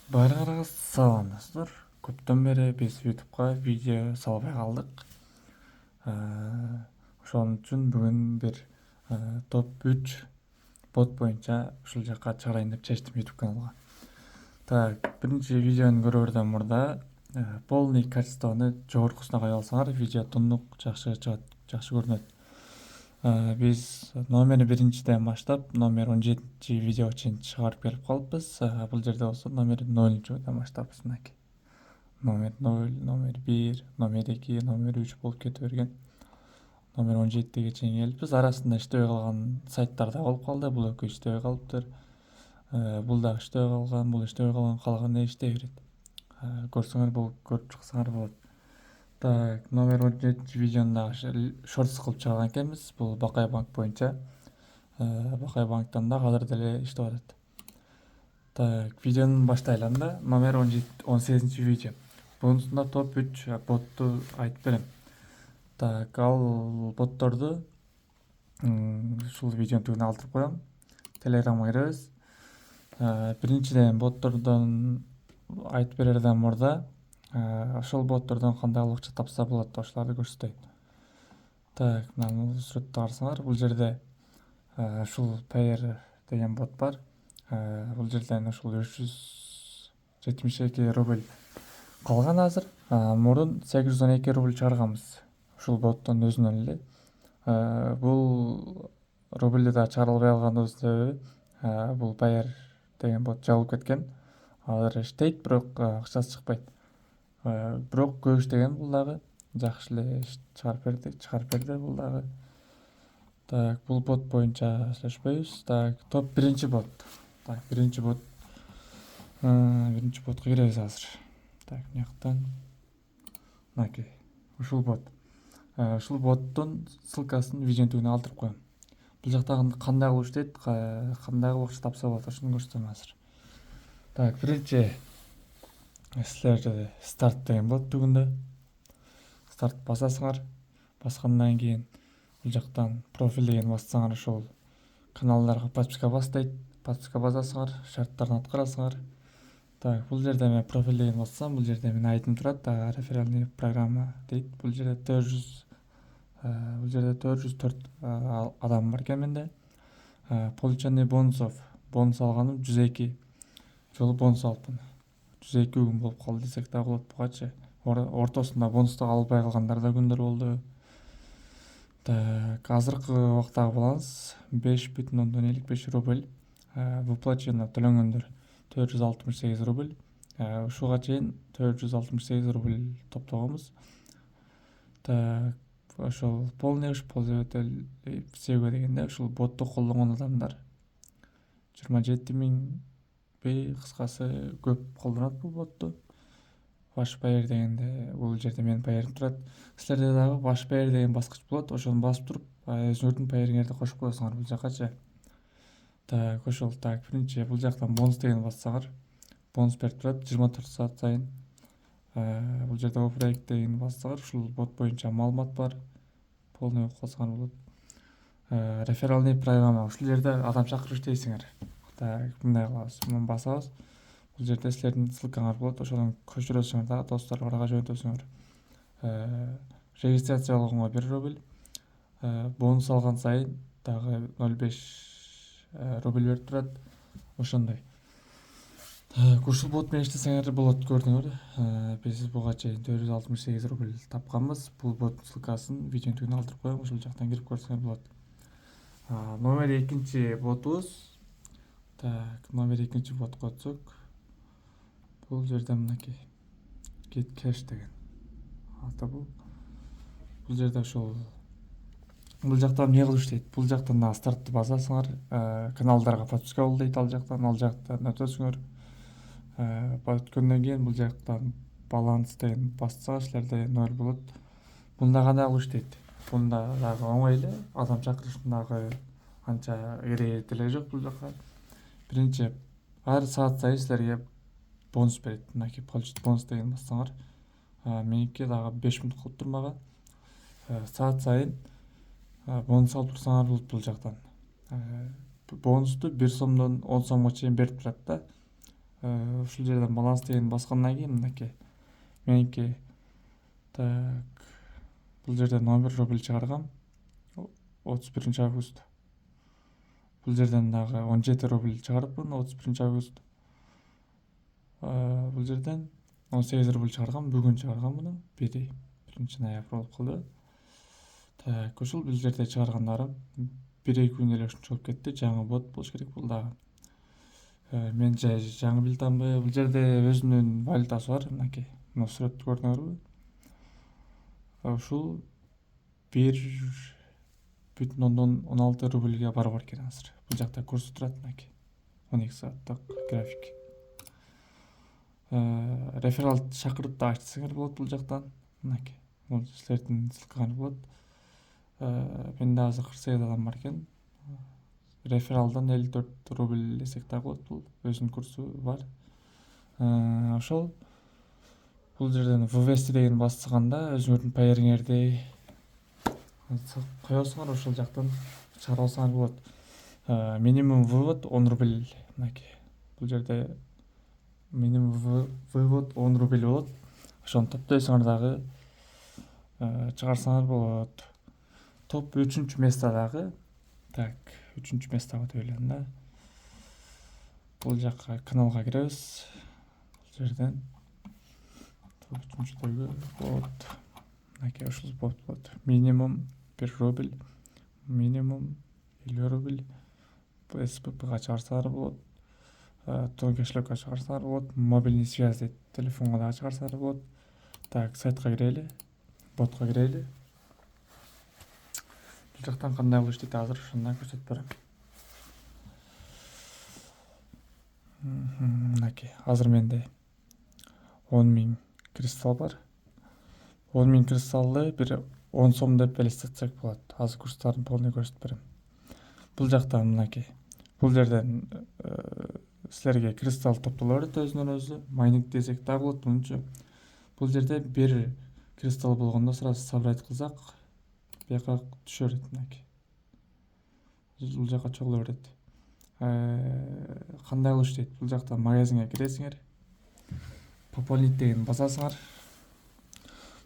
Барлығыңыз саламатсыздар. Көптөн бери биз YouTube'га видео салбай калдык. Ошон үчүн бүгүн бир топ 3 бот боюнча ушул жакка чыгарайын деп чечтим YouTube каналга. Так, биринчи видеону көрөрдөн мурда полный качествону жогоркусуна коюп алсаңар, видео тондук жакшы чыгат, жакшы көрүнөт. Биз номер биринчиден баштап номер 17 видео чейин чыгарып келип калыппыз. Бул жерде болсо номер 0-ден баштапбыз мынакей. Номер 0, номер 1, номер 2, номер 3 болуп кете берген. Номер 17ге чейин келиппиз. Арасында иштебей калган сайттар да болуп калды. Бул экөө иштебей калыптыр. Бул дагы иштебей калган, бул иштебей калган, калганы иштей берет. Көрсөңөр бул көрүп чыксаңар болот. Так, номер 17 видеону дагы шортс кылып чыгарган экенбиз. Бул Бакай банк боюнча. Бакай банктан да азыр деле иштеп атат. Так, видеону баштайлы анда. Номер 18 видео. Бунусунда топ 3 ботту айтып берем. Так, ал ботторду ушул видеонун түбүнө калтырып коем. Телеграмга киребиз. Биринчиден боттордон айтып берерден мурда ошол боттордон кандай акча тапса болот, ошолорду көрсөтөйүн. Так, мына сүрөттү карасаңар, бул жерде ушул Payer деген бот бар. Бул жерден ушул 372 рубль калган азыр. Мурун 812 рубль чыгарганбыз. Ушул боттон өзүнөн эле. Бул рубльди да чыгара албай калганыбыздын себеби бул Payer деген бот жабылып кеткен. Азыр иштейт, бирок акчасы чыкпайт. Бирок көп иштеген бул дагы. Жакшы эле чыгарып берди бул дагы. Так, бул бот боюнча сүйлөшпөйбүз. Так, топ биринчи бот. Так, биринчи ботко киребиз азыр. Так, мынаяктан мынакей. Ушул бот. Ушул боттун ссылкасын видеонун түбүнө калтырып коем. Бул жакта кандай кылып иштейт, кандай кылып акча тапса болот, ошону көрсөтөм азыр. Так, биринчи силер старт деген бот түбүндө. Старт басасыңар. Баскандан кийин бул жактан профиль деген бассаңар, ошол каналдарга подписка бас дейт. Подписка басасыңар, шарттарын аткарасыңар. Так, бул жерде мен профиль деген бассам, бул жерде менин айтым турат, реферальный программа дейт. Бул жерде 404 адам бар экен менде. Получение бонусов. Бонус алганым 102 жолу бонус алыпмын. 102 күн болуп калды десек да болот бугачы. Ортосунда бонусту албай калгандар да күндөр болду. Так, азыркы убактагы баланс 5,55 рубль. Выплачено төлөнгөндөр 468 рубль. Ушуга чейин 468 рубль топтогонбуз. Так, ошол полный пользователь всего дегенде ушул ботту колдонгон адамдар 27 000 кыскасы көп колдонот бул ботту. Ваш Payer дегенде бул жерде менин Payer турат. Силерде дагы Ваш Payer деген баскыч болот. Ошону басып туруп, өзүңөрдүн Payer-иңерди кошуп коесуңар бул жакачы. Так, ошол. Так, биринчи бул жактан бонус деген бассаңар, бонус берип турат 24 саат сайын. Бул жерде проект деген бассаңар, ушул бот боюнча маалымат бар. Полный окуп калсаңар болот. Реферальный программа. Ушул жерде адам чакырып иштейсиңер. Так, мындай кылабыз. Муну басабыз. Бул жерде силердин ссылкаңар болот. Ошону көчүрөсүңөр да досторго жөнөтөсүңөр. Регистрация болгонго 1 рубль. Бонус алган сайын дагы 0,5 рубль берип турат. Ошондой. Ушул бот менен иштесеңер болот, көрдүңөр. Биз буга чейин 468 рубль тапканбыз. Бул боттун ссылкасын видеонун түбүнө калтырып коем, ошол жактан кирип көрсөңөр болот. Номер 2 ботубуз. Так, номер 2 ботко өтсөк. Бул жерде мынакей. Get cash деген. Бул жерде ошол бул жактан эмне кылып иштейт? Бул жактан да стартты басасыңар, каналдарга подписка бол дейт ал жактан өтөсүңөр. Өткөндөн кийин бул жактан баланс деген бассаңар, силерде 0 болот. Мында кандай кылып иштейт? Мында дагы оңой эле, адам чакырыштын дагы анча кереги деле жок бул жака. Биринчи ар саат сайын силерге бонус берет. Мынакей получить бонус деген бассаңар, меники дагы 5 мүнөт калып турмага. Саат сайын бонус алып турсаңар болот бул жактан. Бонусту 1 сомдон 10 сомго чейин берип турат да. ушул жерден баланс деген баскандан кийин мынакей меники так бул жерден 11 рубль чыгаргам 31 август. Бул жерден дагы 17 рубль чыгарыпмын 31 август. Бул жерден 18 рубль чыгаргам, бүгүн чыгаргам муну. 1-ноябрь болуп калды. Так, ушул бул жерде чыгаргандарым 1-2 күн эле ушунча болуп кетти. Жаңы бот болуш керек бул дагы. Мен жаңы билетамбы? Бул жерде өзүнүн валютасы бар, мынакей. Мына сүрөттү көрдүңөрбү? Ушул 1,16 рубльге барып экен азыр. Бул жакта курс турат мынакей. 12 сааттык график. Реферал шакырып да ачсаңар болот бул жактан. Мынакей. Бул силердин ссылкаңар болот. Менде азыр 48 адам бар экен. Рефералдан 54 рубль десек да болот. Бул өзүнүн курсу бар. Ошол бул жерден ввести деген басканда өзүңөрдүн паериңерди коесуңар, ошол жактан чыгарып алсаңар болот. Минимум вывод 10 рубль. Мынакей. Бул жерде минимум вывод 10 рубль болот. Ошону топтойсуңар дагы чыгарсаңар болот. Топ 3-чү местадагы. Так, 3-чү место өтө элем да. Бул жакка каналга киребиз. Бул жерден топ 3-чүдөгү бот. Мынакей ушул бот болот. Минимум 1 рубль, минимум 50 рубль. СППга чыгарсаңар болот. Тон кошелокко чыгарсаңар болот. Мобильный связь дейт, телефонго дагы чыгарсаңар болот. Так, сайтка кирели, ботко кирели. Бул жактан кандай кылыш дейт азыр ошондон көрсөтүп берем. Мынакей, азыр менде 10.000 кристалл бар. 10.000 кристаллы бир 10 сом деп элестетсек болот. Азыр курстарын полный көрсөтүп берем. Бул жактан мынакей. Бул жерден силерге кристалл топтоло берет өзүнөн өзү. Майнинг десек да болот мынча. Бул жерде бир кристалл болгондо сразу собрать кылсак, бияка түшө берет мынакей. Бул жака чогула берет. Кандай кылыш дейт? Бул жакта магазинге киресиңер. Пополнить деген басасыңар.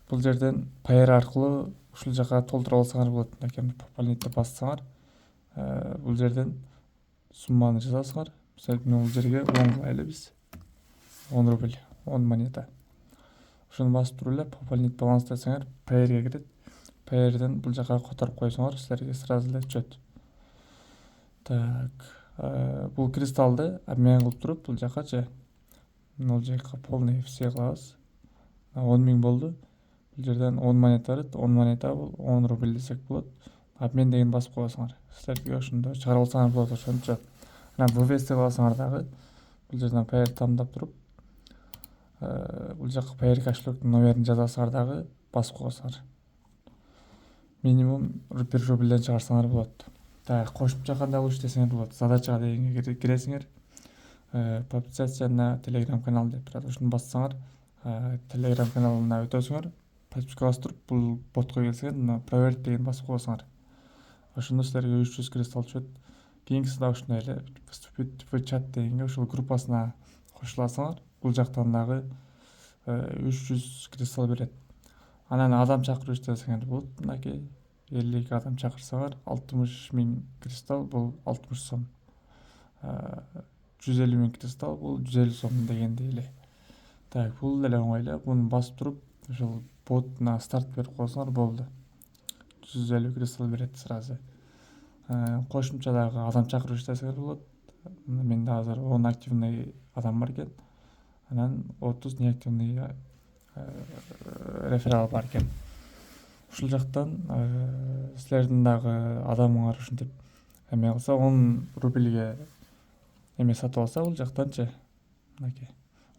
Бул жерден Payer аркылуу ушул жака толтуруп алсаңар болот. Мынакей пополнитти бассаңар, бул жерден сумманы жазасыңар. Мисалы бул жерге 10 кылайлы биз. 10 рубль, 10 монета. Ошону басып туруп эле пополнить баланс десеңер, Payer'ге кирет. Payer'ден бул жака которуп койсоңор, силерге сразу эле түшөт. Так, бул кристаллды обмен кылып туруп бул жакачы. Бул жака полный все кылабыз. 10.000 болду. Бул жерден 10 монета берет. 10 монета бул 10 рубль десек болот. Обмен деген басып коесуңар. Силерге ошондо чыгарып алсаңар болот ошончо. Анан вывести кыласыңар дагы. Бул жерден Payer тандап туруп, бул жака Payer кошелоктун номерин жазасыңар дагы, басып коесуңар. Минимум 1 рубльден чыгарсаңар болот. Так, кошумча кандай кылыш десеңер болот. Задачага дегенге киресиңер. Подписаться на Telegram канал деп турат. Ошону бассаңар, Telegram каналына өтөсүңөр. Подписка бастырып, бул ботко келсеңер, мына проверить деген басып коесуңар. Ошондо силерге 300 кристалл түшөт. Кийинкиси да ушундай эле вступить в чат дегенге ушул группасына кошуласыңар. Бул жактан дагы 300 кристалл берет. Анан адам чакырып иштесеңер болот. Мынакей 52 адам чакырсаңар 60.000 кристалл бул 60 сом. 150.000 кристалл бул 150 сом дегендей эле. Так, бул деле оңой эле. Буну басып туруп, ошол ботуна старт берип койсоңор болду. 150 кристалл берет сразу. Кошумча дагы адам чакырып иштесеңер болот. Менде азыр 10 активный адам бар экен. Анан 30 неактивный реферал бар экен. Ушул жактан силердин дагы адамыңар ушинтип эме кылса 10 рубльге эме сатып алса бул жактанчы. Мынакей.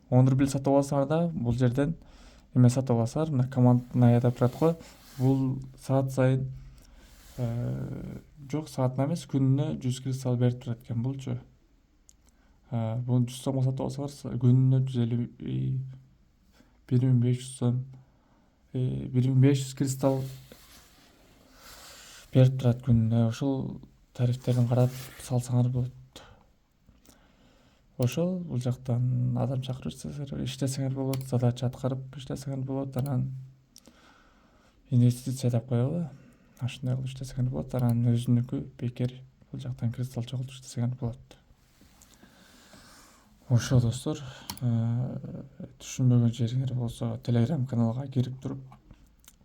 10 рубль сатып алсаңар да бул жерден эме сатып алсаңар, мына командный деп турат го. Бул саат сайын жок, саатына эмес, күнүнө 100 кристалл берип турат экен булчу. Буну 100 сомго сатып алсаңар, күнүнө 150 1500 сом, 1500 кристалл берип турат күнүнө. Ошол тарифтерин карап салсаңар болот. ошол бул жактан адам чакырып иштесеңер болот, задача аткарып иштесеңер болот, анан инвестиция деп коелу, ошондой кылып иштесеңер болот, анан өзүнүкү бекер бул жактан кристалл чогултуп иштесеңер болот. Ошо достор, түшүнбөгөн жериңер болсо Telegram каналга кирип туруп,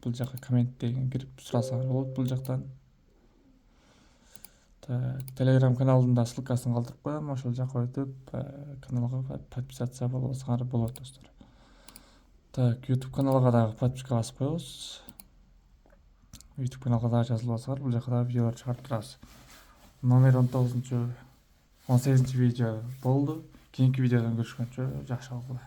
бул жака комменттен кирип сурасаңар болот бул жактан. Telegram каналдын да ссылкасын калтырып коем, ошол жака өтүп каналга подписаться болуп алсаңар болот достор. YouTube каналга дагы подписка басып коебуз. YouTube каналга дагы жазылып алсаңар, бул жака дагы видеолор чыгарып турабыз. Номер 18 видео болду. Кийинки видеодон көрүшкөнчө жакшы болгула.